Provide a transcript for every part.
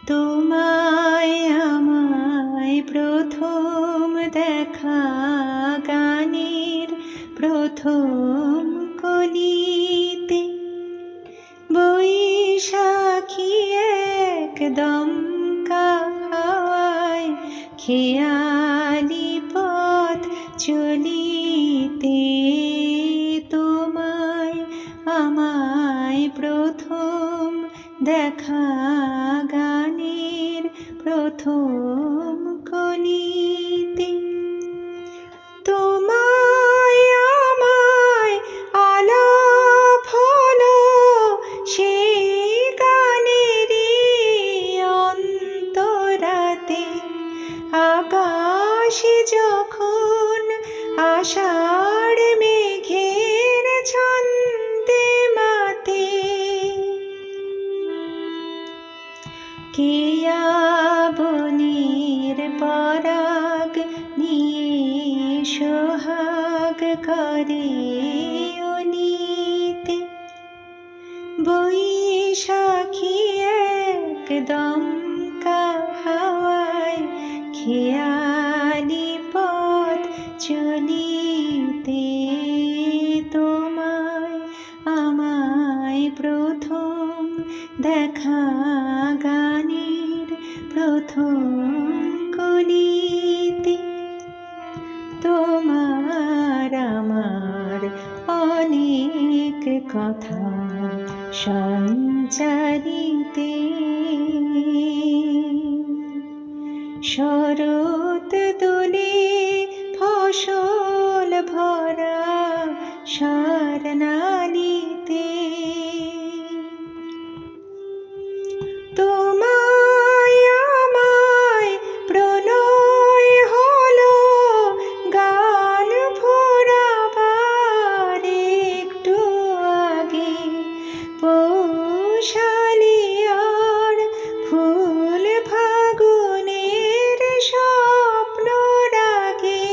তোমায় আমায় প্রথম দেখা গানের প্রথম কলিতে, বৈশাখী একদম হাওয়ায় খেয়ালি পথ চলিতে। তোমায় আমায় প্রথম দেখা গানের প্রথম কলিতে, তোমায় আমায় আলাপ হলো সেই গানেরই অন্তরাতে। আকাশে যখন আষাঢ় মেঘের ছন্দে মাতে, কেয়া বনের পরাগ নিয়ে সোহাগ করে অলিতে। বৈশাখী একদম হাওয়ায় খেয়ালি পথ চলিতে। তোমায় আমায় প্রথম দেখা গানের প্রথম কলিতে। তোমার আমার অনেক কথা সঞ্চারিতে, শরৎ দোলে ফসল ভরা স্বর্ণালীতে। তোমায় আমায় প্রলয় হলো গান ফোরাবার একটু আগে। পৌষালিয়ার ফুল ফাগুনের স্বপ্ন রাগে,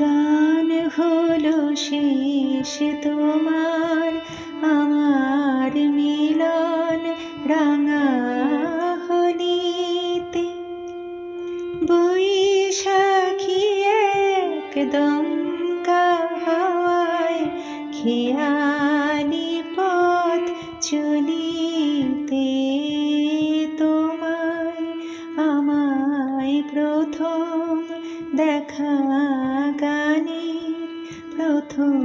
গান হলো শেষ তোমার আমার মিলন রাঙা হোলিতে। বৈশাখী একদম হাওয়ায় খেয়ালি পথ চলিতে। তোমায় আমায় প্রথম দেখা গানের প্রথম